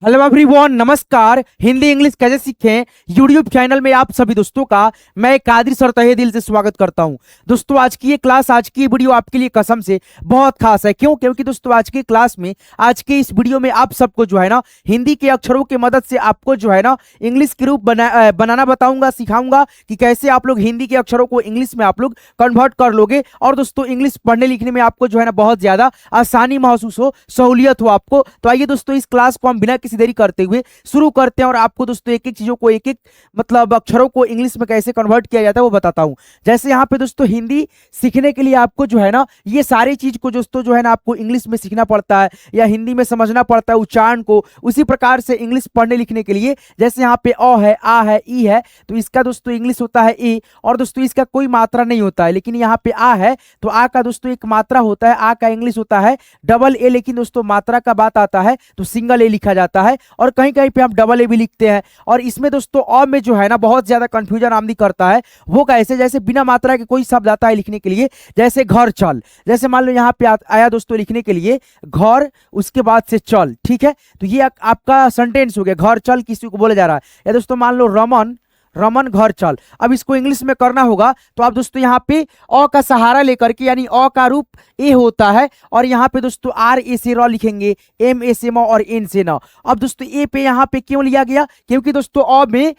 Hello everyone, नमस्कार। Hindi English कैसे सीखें यूट्यूब चैनल में आप सभी दोस्तों का मैं कादिर सर तहे दिल से स्वागत करता हूं। दोस्तों आज की ये क्लास, आज की ये वीडियो आपके लिए कसम से बहुत खास है। क्यों? क्योंकि दोस्तों आज की क्लास में, आज के इस वीडियो में आप सबको जो है ना हिंदी के अक्षरों की मदद से आपको जो है ना इंग्लिश के रूप बनाना बताऊंगा, सिखाऊंगा कि कैसे आप लोग हिंदी के अक्षरों को इंग्लिश में आप लोग कन्वर्ट कर लोगे और दोस्तों इंग्लिश पढ़ने लिखने में आपको जो है ना बहुत ज्यादा आसानी महसूस हो, सहूलियत हो आपको। तो आइए दोस्तों इस क्लास को हम बिना किसी देरी करते हुए शुरू करते हैं और आपको दोस्तों एक एक चीजों को, एक एक मतलब अक्षरों को इंग्लिश में कैसे कन्वर्ट किया जाता है वो बताता हूं। जैसे यहाँ पे दोस्तों हिंदी सीखने के लिए आपको जो है ना ये सारी चीज को दोस्तों जो है ना आपको इंग्लिश में सीखना पड़ता है या हिंदी में समझना पड़ता है उच्चारण को। उसी प्रकार से इंग्लिश पढ़ने लिखने के लिए जैसे यहाँ पे अ है, आ है, ई है, तो इसका दोस्तों इंग्लिश होता है ए, और दोस्तों इसका कोई मात्रा नहीं होता है। लेकिन यहाँ पे आ है तो आ का दोस्तों एक मात्रा होता है, आ का इंग्लिश होता है डबल ए। लेकिन दोस्तों मात्रा का बात आता है तो सिंगल ए लिखा जाता है और कहीं कहीं पे हम डबल ए भी लिखते हैं। और इसमें दोस्तों अ में जो है ना बहुत ज्यादा कंफ्यूजन आमदी करता है। वो कैसे? जैसे बिना मात्रा के कोई शब्द आता है लिखने के लिए, जैसे घर चल। जैसे मान लो यहाँ पे आया दोस्तों लिखने के लिए घर, उसके बाद से चल, ठीक है। तो ये आपका सेंटेंस हो गया, घर चल किसी को बोला जा रहा है। या दोस्तों मान लो रमन, रमन घर चल। अब इसको इंग्लिश में करना होगा तो आप दोस्तों यहाँ पे अ का सहारा लेकर के, यानी अ का रूप ए होता है और यहाँ पे दोस्तों आर ए से र लिखेंगे, एम ए से म और एन से न। अब दोस्तों ए पे यहाँ पे क्यों लिया गया? क्योंकि दोस्तों अ में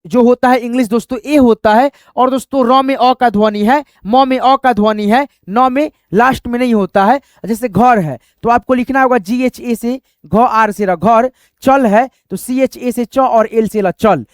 जो होता है इंग्लिश दोस्तों ए होता है और दोस्तों र में अ का ध्वनि है, म में अ का ध्वनि है, न में लास्ट में नहीं होता है। जैसे घर है तो आपको लिखना होगा जी एच ए से घ आर से र घर, चल है तो सी एच ए से च और एल से ल चल,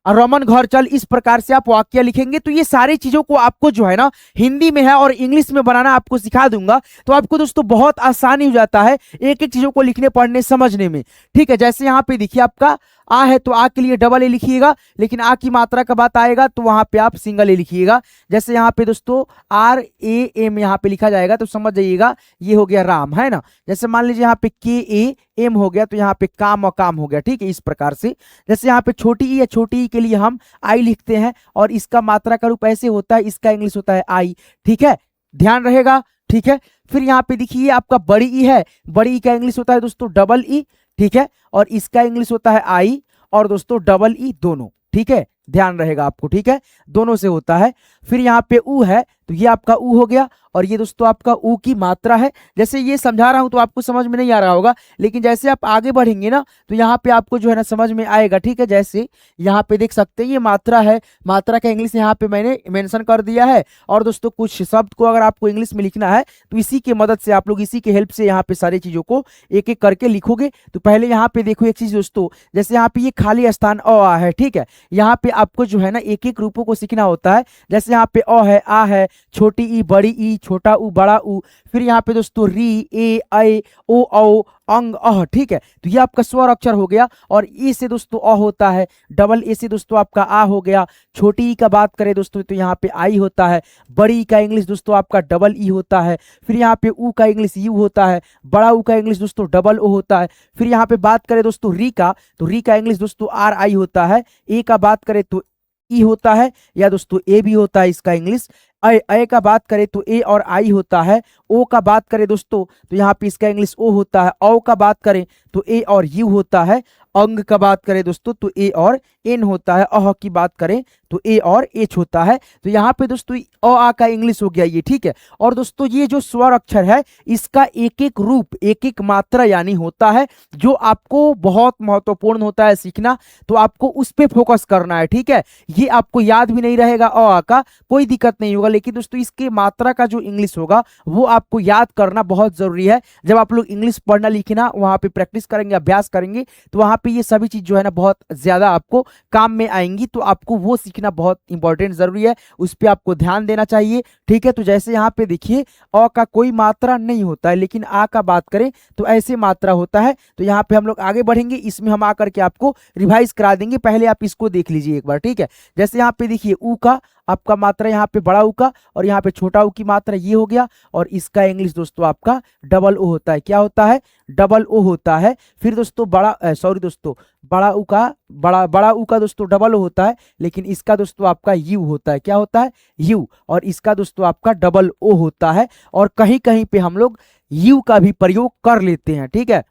रमन घर चल। इस प्रकार से आप वाक्य लिखेंगे। तो ये सारी चीजों को आपको जो है ना हिंदी में है और इंग्लिश में बनाना आपको सिखा दूंगा। तो आपको दोस्तों बहुत आसानी हो जाता है एक एक चीजों को लिखने पढ़ने समझने में, ठीक है। जैसे यहाँ पे देखिए आपका आ है तो आ के लिए डबल ए लिखिएगा, लेकिन आ की मात्रा का बात आएगा तो वहां पे आप सिंगल ए लिखिएगा। जैसे यहाँ पे दोस्तों आर ए एम यहाँ पे लिखा जाएगा तो समझ जाइएगा ये हो गया राम, है ना। जैसे मान लीजिए यहाँ पे के ए एम हो गया तो यहाँ पे काम और काम हो गया, ठीक है। इस प्रकार से जैसे यहाँ पे छोटी ई या छोटी ई के लिए हम आई लिखते हैं और इसका मात्रा का रूप ऐसे होता है, इसका इंग्लिश होता है आई, ठीक है, ध्यान रहेगा, ठीक है। फिर यहाँ पे देखिए आपका बड़ी ई है, बड़ी ई का इंग्लिश होता है दोस्तों डबल ई, ठीक है, और इसका इंग्लिश होता है आई और दोस्तों डबल ई दोनों, ठीक है, ध्यान रहेगा आपको, ठीक है, दोनों से होता है। फिर यहाँ पे ऊ है तो ये आपका ऊ हो गया और ये दोस्तों आपका ऊ की मात्रा है। जैसे ये समझा रहा हूं तो आपको समझ में नहीं आ रहा होगा, लेकिन जैसे आप आगे बढ़ेंगे ना तो यहाँ पे आपको जो है ना समझ में आएगा, ठीक है। जैसे यहाँ पे देख सकते हैं ये मात्रा है, मात्रा का इंग्लिश यहाँ पे मैंने मेंशन कर दिया है। और दोस्तों कुछ शब्द को अगर आपको इंग्लिश में लिखना है तो इसी की मदद से आप लोग, इसी के हेल्प से यहाँ पे सारी चीजों को एक एक करके लिखोगे। तो पहले यहाँ पे देखो एक चीज दोस्तों, जैसे यहाँ पे ये खाली स्थान अ आ है, ठीक है, यहाँ पे आपको जो है ना एक एक रूपों को सीखना होता है। जैसे यहाँ पे अ है, आ है, छोटी ई, बड़ी ई, छोटा ऊ, बड़ा ऊ। फिर यहाँ पे दोस्तों री, ए, ऐ, ओ, औ, अंग, अह, ठीक है। तो ये आपका स्वर अक्षर हो गया और ई से दोस्तों अ होता है, डबल ए से दोस्तों आपका आ हो गया। छोटी ई का बात करें दोस्तों तो यहाँ पे आई होता है। बड़ी ई का इंग्लिश दोस्तों आपका डबल ई होता है। फिर यहाँ पे ऊ का इंग्लिश यू होता है। बड़ा ऊ का इंग्लिश दोस्तों डबल ओ होता है। फिर यहाँ पे बात करें दोस्तों री का, तो री का इंग्लिश दोस्तों आर आई होता है। ए का बात करें तो ई होता है या दोस्तों ए भी होता है इसका इंग्लिश। ए का बात करें तो ए और आई होता है। ओ का बात करें दोस्तों तो यहाँ पे इसका इंग्लिश ओ होता है। औ का बात करें तो ए और यू होता है। अंग का बात करें दोस्तों तो ए और एन होता है। अह की बात करें तो ए और एच होता है। तो यहाँ पे दोस्तों अ आ का इंग्लिश हो गया ये, ठीक है। और दोस्तों ये जो स्वर अक्षर है इसका एक एक रूप, एक एक मात्रा यानी होता है जो आपको बहुत महत्वपूर्ण होता है सीखना। तो आपको उस पर फोकस करना है, ठीक है। ये आपको याद भी नहीं रहेगा अ आ का, कोई दिक्कत नहीं होगा, लेकिन दोस्तों इसके मात्रा का जो इंग्लिश होगा वो आपको याद करना बहुत जरूरी है। जब आप लोग इंग्लिश पढ़ना लिखना वहां पे प्रैक्टिस करेंगे, अभ्यास करेंगे, तो वहां पे ये सभी चीज जो है ना बहुत ज्यादा आपको काम में आएंगी। तो आपको वो सीखना बहुत इंपॉर्टेंट जरूरी है, उस पर आपको ध्यान देना चाहिए, ठीक है। तो जैसे यहाँ पे देखिए अ का कोई मात्रा नहीं होता है, लेकिन आ का बात करें तो ऐसे मात्रा होता है। तो यहाँ पे हम लोग आगे बढ़ेंगे, इसमें हम आकर के आपको रिवाइज करा देंगे। पहले आप इसको देख लीजिए एक बार, ठीक है। जैसे यहाँ पे देखिए ऊ का आपका मात्रा यहाँ पे बड़ा ऊ का और यहाँ पे छोटा ऊ की मात्रा ये हो गया और इसका इंग्लिश दोस्तों आपका डबल ओ होता है। क्या होता है? डबल ओ होता है। फिर दोस्तों सॉरी दोस्तों, बड़ा ऊ का दोस्तों डबल ओ होता है, लेकिन इसका दोस्तों आपका यू होता है। क्या होता है? यू। और इसका दोस्तों आपका डबल ओ होता है और कहीं कहीं पे हम लोग यू का भी प्रयोग कर लेते हैं, ठीक है।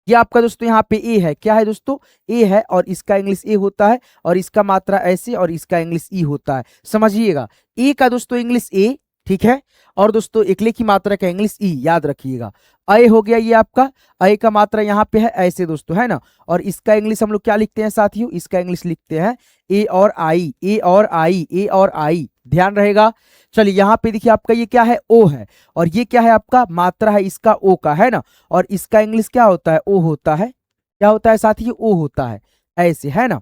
ये आपका दोस्तों यहाँ पे ए है, क्या है दोस्तों, ए है, और इसका इंग्लिश ए होता है, और इसका मात्रा ऐसे, और इसका इंग्लिश ई होता है। समझिएगा, ए का दोस्तों इंग्लिश ए, ठीक है, और दोस्तों एकले की मात्रा का इंग्लिश ई, याद रखिएगा। अय हो गया ये आपका, अय का मात्रा यहाँ पे है ऐसे दोस्तों, है ना, और इसका इंग्लिश हम लोग क्या लिखते हैं साथियों, इसका इंग्लिश लिखते हैं ए और आई, ए और आई, ए और आई, ध्यान रहेगा। चलिए यहाँ पे देखिए आपका ये क्या है, ओ है, और ये क्या है आपका मात्रा है इसका ओ का, है ना, और इसका इंग्लिश क्या होता है, ओ होता है, क्या होता है साथियों, ओ होता है, ऐसे, है ना।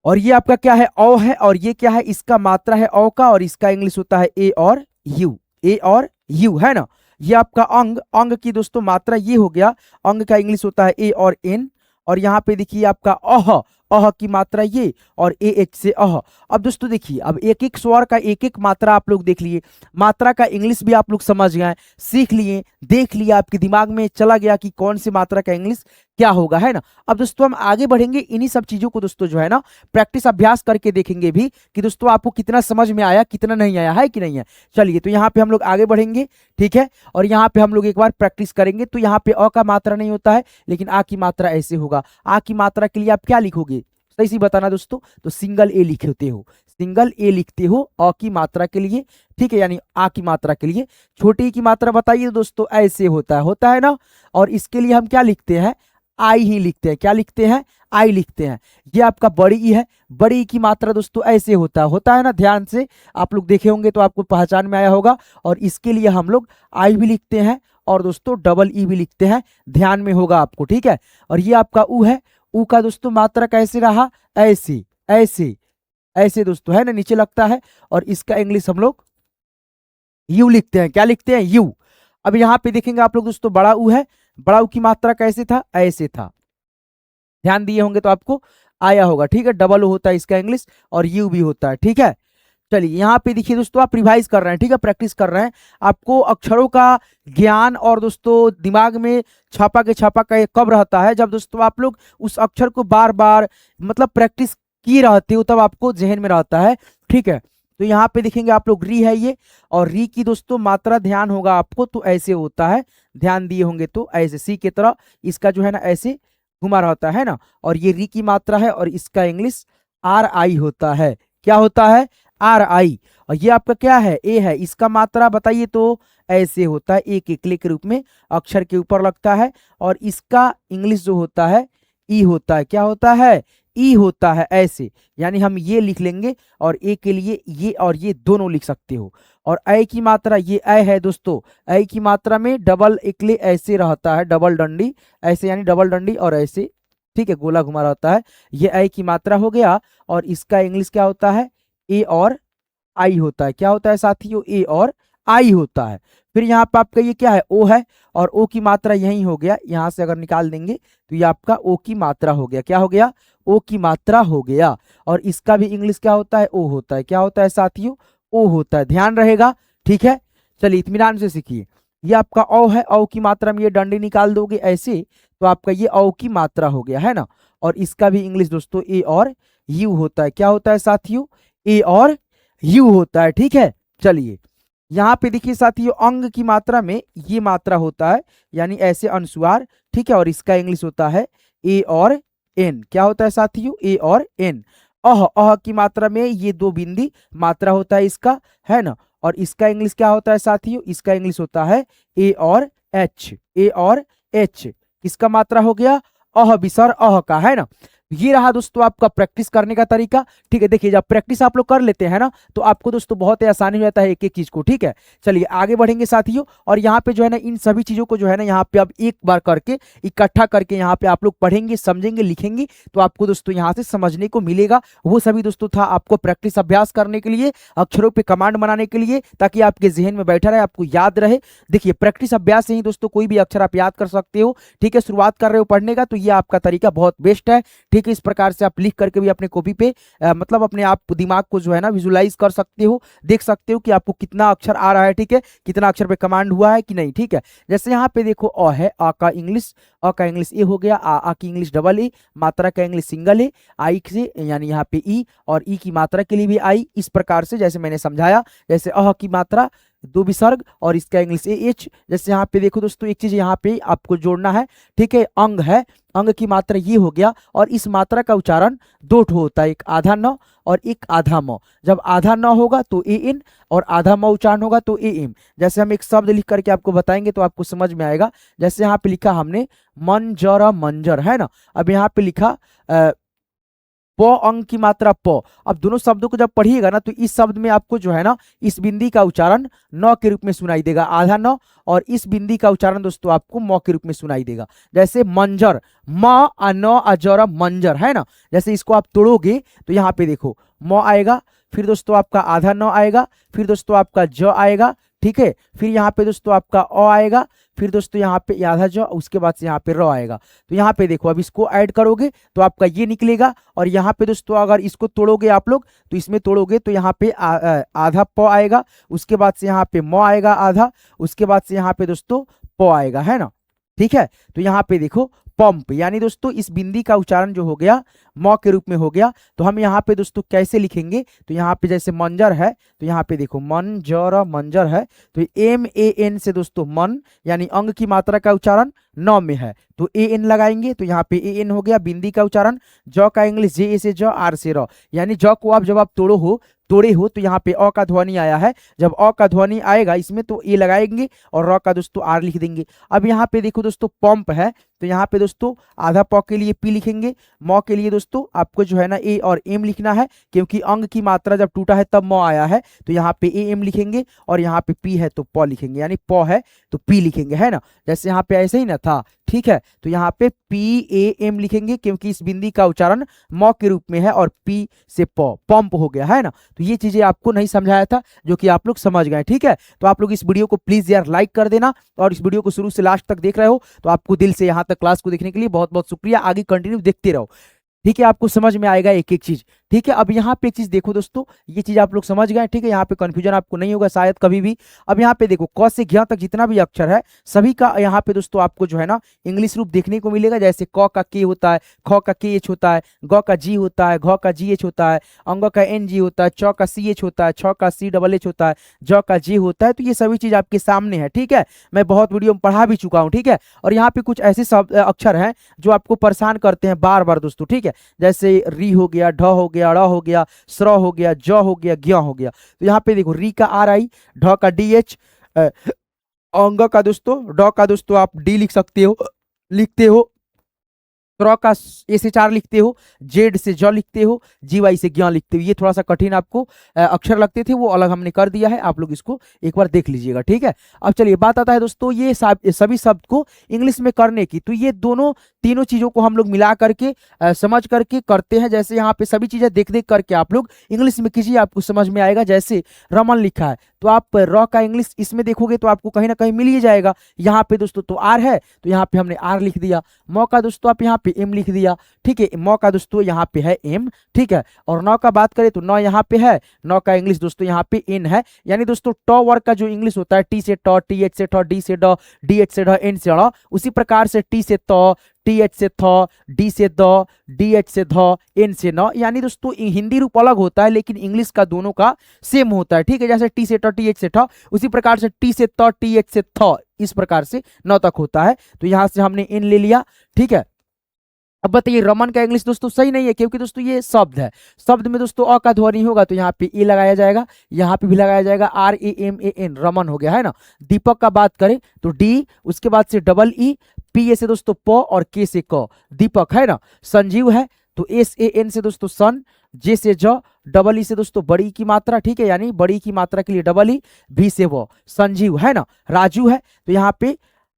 और ये आपका क्या है, औ है, और ये क्या है, इसका मात्रा है औ का, और इसका इंग्लिश होता है ए और यू, ए और यू, है ना। ये आपका अंग, अंग की दोस्तों मात्रा ये हो गया, अंग का इंग्लिश होता है ए और एन, और यहाँ पे देखिए आपका अह, अह की मात्रा ये, और ए एक से अह। अब दोस्तों देखिए, अब एक एक स्वर का एक एक मात्रा आप लोग देख लिए, मात्रा का इंग्लिश भी आप लोग समझ गए, सीख लिए, देख लिया, आपके दिमाग में चला गया कि कौन सी मात्रा का इंग्लिश क्या होगा, है ना। अब दोस्तों हम आगे बढ़ेंगे, इन्हीं सब चीजों को दोस्तों जो है ना प्रैक्टिस अभ्यास करके देखेंगे भी कि दोस्तों आपको कितना समझ में आया, कितना नहीं आया, है कि नहीं है। चलिए तो यहाँ पे हम लोग आगे बढ़ेंगे, ठीक है, और यहाँ पे हम लोग एक बार प्रैक्टिस करेंगे। तो यहाँ पे अ का मात्रा नहीं होता है, लेकिन आ की मात्रा ऐसे होगा। आ की मात्रा के लिए आप क्या लिखोगे, सही सी बताना दोस्तों, तो सिंगल ए लिखते हो, सिंगल ए लिखते हो अ की मात्रा के लिए, ठीक है, यानी आ की मात्रा के लिए। छोटी की मात्रा बताइए दोस्तों, ऐसे होता है ना, और इसके लिए हम क्या लिखते हैं, आई ही लिखते हैं, क्या लिखते हैं, आई लिखते हैं। ये आपका बड़ी ई है, बड़ी ई की मात्रा दोस्तों ऐसे होता है ना, ध्यान से आप लोग देखे होंगे तो आपको पहचान में आया होगा। और इसके लिए हम लोग आई भी लिखते हैं, और दोस्तों डबल ई भी लिखते हैं, ध्यान में होगा आपको, ठीक है। और ये आपका ऊ है, ऊ का दोस्तों मात्रा कैसे रहा, ऐसे ऐसे ऐसे दोस्तों, है ना, नीचे लगता है, और इसका इंग्लिश हम लोग यू लिखते हैं, क्या लिखते हैं, यू। अब यहाँ पे देखेंगे आप लोग दोस्तों, बड़ा ऊ है, बड़ा ऊ की मात्रा कैसे था, ऐसे था, ध्यान दिए होंगे तो आपको आया होगा, ठीक है। डबल ओ होता है इसका इंग्लिश, और यू भी होता है, ठीक है। चलिए यहाँ पे देखिए दोस्तों, आप रिवाइज कर रहे हैं, ठीक है, प्रैक्टिस कर रहे हैं, आपको अक्षरों का ज्ञान और दोस्तों दिमाग में छापा के छापा का कब रहता है, जब दोस्तों आप लोग उस अक्षर को बार बार मतलब प्रैक्टिस की रहती हो, तब आपको जहन में रहता है, ठीक है। तो यहाँ पे देखेंगे आप लोग, री है ये, और री की दोस्तों मात्रा ध्यान होगा आपको, तो ऐसे होता है, ध्यान दिए होंगे तो ऐसे सी की तरह इसका जो है ना ऐसे घुमा रहता है ना। और ये री की मात्रा है, और इसका इंग्लिश आर आई होता है, क्या होता है, आर आई। और ये आपका क्या है, ए है, इसका मात्रा बताइए तो ऐसे होता है, एक एकले के रूप में अक्षर के ऊपर लगता है, और इसका इंग्लिश जो होता है ई होता है, क्या होता है, ई होता है, ऐसे, यानी हम ये लिख लेंगे, और ए के लिए ये और ये दोनों लिख सकते हो। और ऐ की मात्रा ये ऐ है दोस्तों, ऐ की मात्रा में डबल एकले ऐसे रहता है, डबल डंडी ऐसे, यानी डबल डंडी और ऐसे, ठीक है, गोला घुमा रहता है, ये ऐ की मात्रा हो गया। और इसका इंग्लिश क्या होता है, ए और आई होता है, क्या होता है साथियों, ए और आई होता है। फिर यहाँ पे आपका ये क्या है, ओ है, और ओ की मात्रा यही हो गया, यहाँ से अगर निकाल देंगे तो ये आपका ओ की मात्रा हो गया, क्या हो गया, ओ की मात्रा हो गया। और इसका भी इंग्लिश क्या होता है, ओ होता है, क्या होता है साथियों, ओ होता है, ध्यान रहेगा, ठीक है। चलिए इत्मीनान से सीखिए, ये आपका औ है, औ की मात्रा में ये डंडी निकाल दोगे ऐसे, तो आपका ये औ की मात्रा हो गया, है ना। और इसका भी इंग्लिश दोस्तों ए और यू होता है, क्या होता है साथियों, ए और यू होता है, ठीक है। चलिए यहाँ पे देखिए साथियों, अंग की मात्रा में ये मात्रा होता है, यानी ऐसे अनुस्वार, ठीक है, और इसका इंग्लिश होता है ए और एन, क्या होता है साथियों, ए और एन। अह की मात्रा में ये दो बिंदी मात्रा होता है इसका, है ना। और इसका इंग्लिश क्या होता है साथियों, इसका इंग्लिश होता है ए और एच, ए और एच, किसका मात्रा हो गया, अह विसर अह का, है ना। ये रहा दोस्तों आपका प्रैक्टिस करने का तरीका, ठीक है। देखिए जब प्रैक्टिस आप लोग कर लेते हैं ना, तो आपको दोस्तों बहुत ही आसानी हो जाता है एक एक चीज को, ठीक है। चलिए आगे बढ़ेंगे साथियों, और यहाँ पे जो है ना इन सभी चीजों को जो है ना यहाँ पे अब एक बार करके इकट्ठा करके यहाँ पे आप लोग पढ़ेंगे, समझेंगे, लिखेंगे, तो आपको दोस्तों यहाँ से समझने को मिलेगा। वो सभी दोस्तों था आपको प्रैक्टिस अभ्यास करने के लिए, अक्षरों पे कमांड बनाने के लिए, ताकि आपके जहन में बैठा रहे, आपको याद रहे। देखिए प्रैक्टिस अभ्यास से ही दोस्तों कोई भी अक्षर आप याद कर सकते हो, ठीक है। शुरुआत कर रहे हो पढ़ने का, तो ये आपका तरीका बहुत बेस्ट है, ठीक है। इस प्रकार से आप लिख करके भी अपने कॉपी पे मतलब अपने आप दिमाग को जो है ना विजुलाइज कर सकते हो, देख सकते हो कि आपको कितना अक्षर आ रहा है, ठीक है, कितना अक्षर पे कमांड हुआ है कि नहीं, ठीक है। जैसे यहाँ पे देखो अ है, अ का इंग्लिश ए हो गया, आ की इंग्लिश डबल ए, मात्रा का इंग्लिश सिंगल ए, आई से यानी यहाँ पे ई, और ई की मात्रा के लिए भी आई, इस प्रकार से जैसे मैंने समझाया। जैसे अह की मात्रा दो विसर्ग और इसका इंग्लिश ए एच। जैसे यहाँ पे देखो दोस्तों, एक चीज यहाँ पे आपको जोड़ना है, ठीक है, अंग है, अंग की मात्रा ये हो गया, और इस मात्रा का उच्चारण दो ठो होता है, एक आधा न और एक आधा म। जब आधा न होगा तो ए इन और आधा म उच्चारण होगा तो ए एम। जैसे हम एक शब्द लिख करके आपको बताएंगे तो आपको समझ में आएगा। जैसे यहाँ पे लिखा हमने मंजर मंजर, है ना। अब यहाँ पे लिखा प अंग की मात्रा प। अब दोनों शब्दों को जब पढ़िएगा ना तो इस शब्द में आपको जो है ना इस बिंदी का उच्चारण न के रूप में सुनाई देगा, आधा न, और इस बिंदी का उच्चारण दोस्तों आपको म के रूप में सुनाई देगा। जैसे मंजर, म आ न आ जरा मंजर, है ना। जैसे इसको आप तोड़ोगे तो यहाँ पे देखो म आएगा, फिर दोस्तों आपका आधा न आएगा, फिर दोस्तों आपका ज आएगा, ठीक है, फिर यहाँ पे दोस्तों आपका अ आएगा, फिर दोस्तों यहाँ पे आधा ज, उसके बाद से यहाँ पे र आएगा। तो यहाँ पे देखो अब इसको ऐड करोगे तो आपका ये निकलेगा, और यहाँ पे दोस्तों अगर इसको तोड़ोगे आप लोग तो इसमें तोड़ोगे तो यहाँ पे आधा प आएगा, उसके बाद से यहाँ पे म आएगा आधा, उसके बाद से यहाँ पे दोस्तों प आएगा, है ना। ठीक है, तो यहाँ पे देखो पंप, यानी दोस्तों इस बिंदी का उच्चारण जो हो गया म के रूप में हो गया। तो हम यहाँ पे दोस्तों कैसे लिखेंगे, तो यहाँ पे जैसे मंजर है तो यहाँ पे देखो मंजर मंजर है, तो एम ए एन से दोस्तों मन, यानी अंग की मात्रा का उच्चारण न में है तो ए एन लगाएंगे, तो यहाँ पे ए एन हो गया। बिंदी का उच्चारण ज का इंग्लिश जे ए से ज, आर से र, यानी ज को आप जब आप तोड़े हो तो यहाँ पे अ का ध्वनि आया है, जब अ का ध्वनि आएगा इसमें तो ए लगाएंगे और र का दोस्तों आर लिख देंगे। अब यहाँ पे देखो दोस्तों पंप है, तो यहाँ पे दोस्तों आधा प के लिए पी लिखेंगे, म के लिए दोस्तों आपको जो है ना ए और एम लिखना है, क्योंकि अंग की मात्रा जब टूटा है तब म आया है, तो यहाँ पे ए एम लिखेंगे, और यहाँ पे पी है तो प लिखेंगे, यानी प है तो पी लिखेंगे, है ना। जैसे यहाँ पे ऐसे ही ना था, ठीक है, तो यहाँ पे पी ए एम लिखेंगे क्योंकि इस बिंदी का उच्चारण म के रूप में है, और पी से पंप हो गया, है ना। तो ये चीजें आपको नहीं समझाया था जो कि आप लोग समझ गए, ठीक है। तो आप लोग इस वीडियो को प्लीज यार लाइक कर देना, और इस वीडियो को शुरू से लास्ट तक देख रहे हो तो आपको दिल से यहाँ तक क्लास को देखने के लिए बहुत बहुत शुक्रिया। आगे कंटिन्यू देखते रहो, ठीक है, आपको समझ में आएगा एक एक चीज, ठीक है। अब यहाँ पे एक चीज देखो दोस्तों, ये चीज आप लोग समझ गए, ठीक है, यहाँ पे कंफ्यूजन आपको नहीं होगा शायद कभी भी। अब यहाँ पे देखो क से ज्ञ तक जितना भी अक्षर है सभी का यहाँ पे दोस्तों आपको जो है ना इंग्लिश रूप देखने को मिलेगा। जैसे क का के होता है, ख का के एच होता है, ग का जी होता है, घ का जी एच होता है, अंग का एन जी होता है, च का सी एच होता है, छ का सी डबल एच होता है, ज का जे होता है। तो ये सभी चीज आपके सामने है, ठीक है, मैं बहुत वीडियो में पढ़ा भी चुका हूँ, ठीक है। और यहाँ पे कुछ ऐसे शब्द अक्षर हैं जो आपको परेशान करते हैं बार बार दोस्तों, ठीक है, जैसे री हो गया, ढ हो गया, ड़ हो गया, स्र हो गया, ज हो गया, ज्ञ हो गया। तो यहाँ पे देखो री का आर आई, ढ का डी एच, अंग का दोस्तों ड का दोस्तों आप डी लिखते हो, स्र का ए से 4 लिखते हो, जेड से ज लिखते हो, जी वाई से ज्ञ लिखते हो। ये थोड़ा सा कठिन आपको अक्षर लगते थे, वो अलग हमने कर दिया है, आप लोग इसको एक बार देख लीजिएगा, ठीक है। अब चलिए बात आता है दोस्तों ये सभी शब्द को इंग्लिश में करने की। तो ये तीनों चीजों को हम लोग मिला करके समझ करके करते हैं। जैसे यहाँ पे सभी चीजें देख देख करके आप लोग इंग्लिश में कीजिए, आपको समझ में आएगा। जैसे रमन लिखा है तो आप र का इंग्लिश इसमें देखोगे तो आपको कहीं ना कहीं मिल ही जाएगा। यहाँ पे दोस्तों तो आर है तो यहाँ पे हमने आर लिख दिया, म का दोस्तों आप यहाँ पे एम लिख दिया, ठीक है, म का दोस्तों यहाँ पे है एम, ठीक है। और न का बात करें तो न यहाँ पे है, न का इंग्लिश दोस्तों यहाँ पे एन है, यानी दोस्तों ट वर्ग का जो इंग्लिश होता है टी से ट, टी एच से ठ, डी से ड, डी एच से ढ, एन से ड़, उसी प्रकार से टी से त, टी एच से थ, डी से द, डी एच से ध, एन से न, यानी दोस्तों हिंदी रूप अलग होता है लेकिन इंग्लिश का दोनों का सेम होता है, ठीक है। जैसे टी से ट, टी एच से ठ, उसी प्रकार से टी से त, टी एच से थ, इस प्रकार से न तक होता है। तो यहां से हमने इन ले लिया, ठीक है। अब बताइए रमन का इंग्लिश दोस्तों सही नहीं है क्योंकि दोस्तों ये शब्द है, शब्द में दोस्तों अ का ध्वनि होगा तो यहाँ पे ए लगाया जाएगा, यहाँ पे भी लगाया जाएगा, R A M A N, Raman हो गया, है ना। दीपक का बात करें तो डी, उसके बाद से डबल ई, पी ए से दोस्तों प और के से क, दीपक, है ना। संजीव है तो एस ए एन से दोस्तों सन, जे से ज, डबल ई से दोस्तों बड़ी की मात्रा, ठीक है, यानी बड़ी की मात्रा के लिए डबल ई, भी से वो, संजीव, है ना। राजू है तो यहाँ पे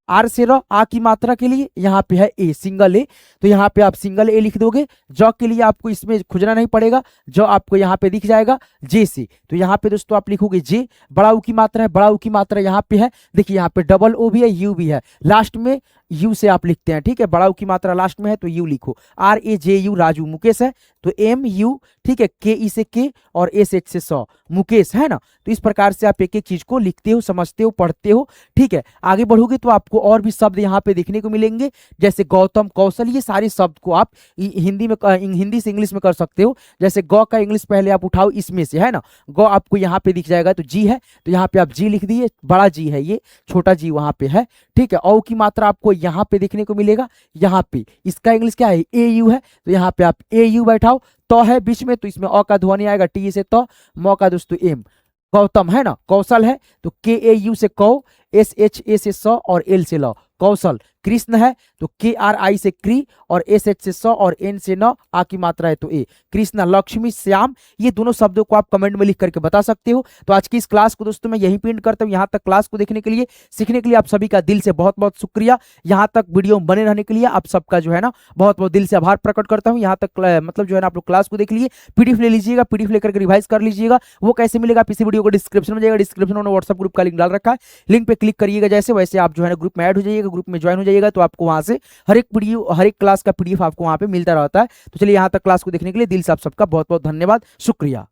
आर से र, आ की मात्रा के लिए यहाँ पे है ए, सिंगल ए, तो यहाँ पे आप सिंगल ए लिख दोगे। ज के लिए आपको इसमें खोजना नहीं पड़ेगा, ज आपको यहाँ पे दिख जाएगा जे से, तो यहाँ पे दोस्तों आप लिखोगे जे। बड़ा ऊ की मात्रा है, बड़ा ऊ की मात्रा यहाँ पे है, देखिए यहाँ पे डबल ओ भी है, यू भी है, लास्ट में यू से आप लिखते हैं, ठीक है, बड़ा ऊ की मात्रा लास्ट में है तो यू लिखो। R A J U, Raju, Mukesh है तो MU, ठीक है, KE से K और SH से सौ, मुकेश, है ना। तो इस प्रकार से आप एक एक चीज को लिखते हो, समझते हो, पढ़ते हो, ठीक है। आगे बढ़ोगे तो आपको और भी शब्द यहाँ पे देखने को मिलेंगे, जैसे गौतम, कौशल, ये सारे शब्द को आप हिंदी में हिंदी से इंग्लिश में कर सकते हो। जैसे गौ का इंग्लिश पहले आप उठाओ इसमें से, है ना, गौ आपको यहाँ पे दिख जाएगा, तो जी है, तो यहाँ पे आप जी लिख दिए, बड़ा जी है ये, छोटा जी वहां पे है, ठीक है। औ की मात्रा आपको यहाँ पे देखने को मिलेगा, यहाँ पे इसका इंग्लिश क्या है, AU है, तो यहाँ पे आप AU बैठाओ। तो है बीच में, तो इसमें अ का ध्वनि आएगा, टी से तो, मौ का दोस्तों एम। गौतम, है ना, कौशल है, तो KAU से कौ, SHA से सौ और L से लौ, कौशल। कृष्ण है, तो KRI से क्री और SH से सौ और N से न, आ की मात्रा है तो ए, कृष्णा। लक्ष्मी, श्याम, ये दोनों शब्दों को आप कमेंट में लिख करके बता सकते हो। तो आज की इस क्लास को दोस्तों मैं यहीं पे एंड करता हूँ। यहाँ तक क्लास को देखने के लिए, सीखने के लिए आप सभी का दिल से बहुत बहुत शुक्रिया। यहाँ तक वीडियो बने रहने के लिए आप सबका जो है ना बहुत बहुत दिल से आभार प्रकट करता हूँ। यहाँ तक मतलब जो है ना आप लोग क्लास को देख लिए, PDF ले लीजिएगा, PDF लेकर के रिवाइज कर लीजिएगा। वो कैसे मिलेगा, आप इसी वीडियो को डिस्क्रिप्शन में जाएगा, डिस्क्रिप्शन में व्हाट्सएप ग्रुप का लिंक डाल रखा है, लिंक पे क्लिक करिएगा, जैसे वैसे आप जो है ना ग्रुप में ऐड हो जाइएगा, ग्रुप में ज्वाइन हो जाइएगा, तो आपको वहां से हर एक वीडियो, हर एक क्लास का PDF आपको वहां पे मिलता रहता है। तो चलिए यहाँ तक क्लास को देखने के लिए दिल से आप सबका बहुत बहुत धन्यवाद, शुक्रिया।